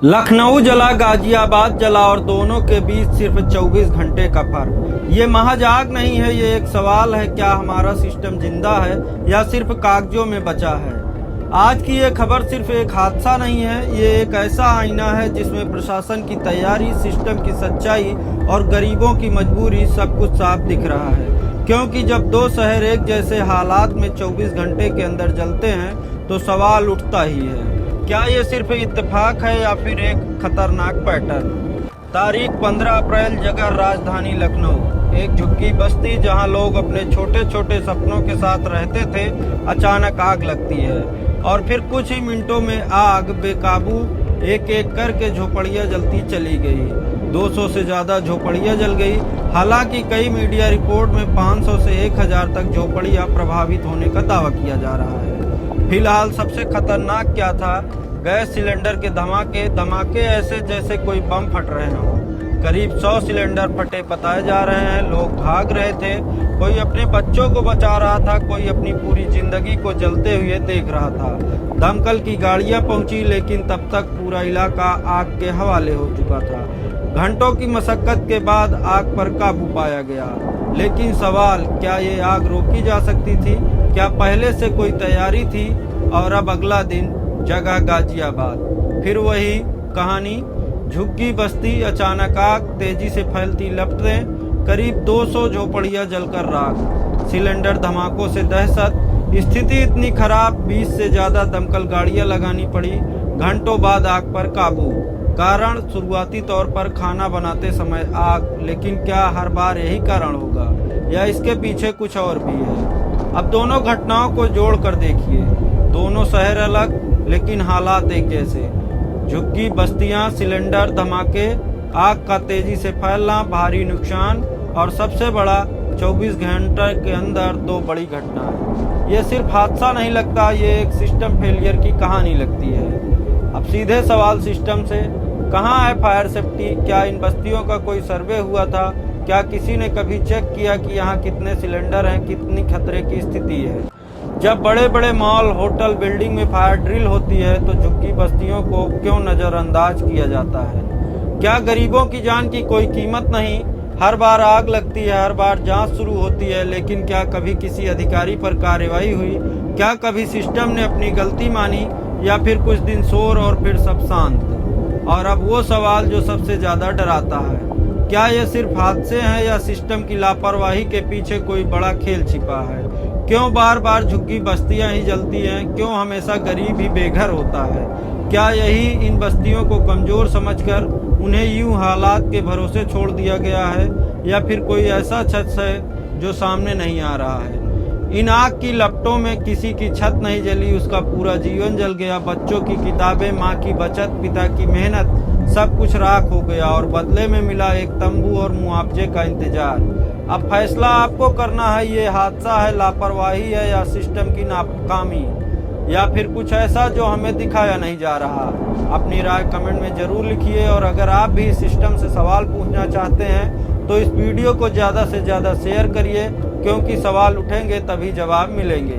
लखनऊ जला, गाजियाबाद जला और दोनों के बीच सिर्फ 24 घंटे का फर्क। ये महज आग नहीं है, ये एक सवाल है, क्या हमारा सिस्टम जिंदा है या सिर्फ कागजों में बचा है। आज की ये खबर सिर्फ एक हादसा नहीं है, ये एक ऐसा आईना है जिसमें प्रशासन की तैयारी, सिस्टम की सच्चाई और गरीबों की मजबूरी सब कुछ साफ दिख रहा है। क्योंकि जब दो शहर एक जैसे हालात में 24 घंटे के अंदर जलते हैं तो सवाल उठता ही है, क्या ये सिर्फ इत्तेफाक है या फिर एक खतरनाक पैटर्न। तारीख 15 अप्रैल, जगह राजधानी लखनऊ। एक झुग्गी बस्ती जहां लोग अपने छोटे छोटे सपनों के साथ रहते थे, अचानक आग लगती है और फिर कुछ ही मिनटों में आग बेकाबू एक एक करके झोपड़ियां जलती चली गई। 200 से ज्यादा झोपड़ियां जल गई। हालांकि कई मीडिया रिपोर्ट में 500 से 1000 तक झोपड़ियां प्रभावित होने का दावा किया जा रहा है। फिलहाल सबसे खतरनाक क्या था, गैस सिलेंडर के धमाके ऐसे जैसे कोई बम फट रहे हों। करीब 100 सिलेंडर फटे बताए जा रहे हैं। लोग भाग रहे थे, कोई अपने बच्चों को बचा रहा था, कोई अपनी पूरी जिंदगी को जलते हुए देख रहा था। दमकल की गाड़ियां पहुंची, लेकिन तब तक पूरा इलाका आग के हवाले हो चुका था। घंटों की मशक्कत के बाद आग पर काबू पाया गया। लेकिन सवाल, क्या ये आग रोकी जा सकती थी? क्या पहले से कोई तैयारी थी? और अब अगला दिन, जगह गाजियाबाद, फिर वही कहानी। झुग्गी बस्ती, अचानक आग, तेजी से फैलती लपटें, करीब 200 झोपड़ियां जलकर राख, सिलेंडर धमाकों से दहशत। स्थिति इतनी खराब, 20 से ज्यादा दमकल गाड़ियां लगानी पड़ी। घंटों बाद आग पर काबू। कारण, शुरुआती तौर पर खाना बनाते समय आग, लेकिन क्या हर बार यही कारण होगा या इसके पीछे कुछ और भी है? अब दोनों घटनाओं को जोड़कर देखिए। दोनों शहर अलग, लेकिन हालात एक जैसे। झुग्गी बस्तियां, सिलेंडर धमाके, आग का तेजी से फैलना, भारी नुकसान और सबसे बड़ा 24 घंटे के अंदर 2 बड़ी घटनाएं। ये सिर्फ हादसा नहीं लगता, ये एक सिस्टम फेलियर की कहानी लगती है। अब सीधे सवाल सिस्टम से, कहाँ है फायर सेफ्टी? क्या इन बस्तियों का कोई सर्वे हुआ था? क्या किसी ने कभी चेक किया कि यहाँ कितने सिलेंडर हैं, कितनी खतरे की स्थिति है? जब बड़े बड़े मॉल, होटल, बिल्डिंग में फायर ड्रिल होती है तो झुग्गी बस्तियों को क्यों नजरअंदाज किया जाता है? क्या गरीबों की जान की कोई कीमत नहीं? हर बार आग लगती है, हर बार जांच शुरू होती है, लेकिन क्या कभी किसी अधिकारी पर कार्रवाई हुई? क्या कभी सिस्टम ने अपनी गलती मानी, या फिर कुछ दिन शोर और फिर सब शांत? और अब वो सवाल जो सबसे ज्यादा डराता है, क्या ये सिर्फ हादसे हैं या सिस्टम की लापरवाही के पीछे कोई बड़ा खेल छिपा है? क्यों बार बार झुग्गी बस्तियां ही जलती हैं? क्यों हमेशा गरीब ही बेघर होता है? क्या यही इन बस्तियों को कमजोर समझकर उन्हें यूं हालात के भरोसे छोड़ दिया गया है, या फिर कोई ऐसा छत है जो सामने नहीं आ रहा है? इन आग की लपटों में किसी की छत नहीं जली, उसका पूरा जीवन जल गया। बच्चों की किताबें, माँ की बचत, पिता की मेहनत, सब कुछ राख हो गया और बदले में मिला एक तंबू और मुआवजे का इंतजार। अब फैसला आपको करना है, ये हादसा है, लापरवाही है, या सिस्टम की नाकामी, या फिर कुछ ऐसा जो हमें दिखाया नहीं जा रहा। अपनी राय कमेंट में जरूर लिखिए, और अगर आप भी सिस्टम से सवाल पूछना चाहते हैं तो इस वीडियो को ज़्यादा से ज़्यादा शेयर करिए, क्योंकि सवाल उठेंगे तभी जवाब मिलेंगे।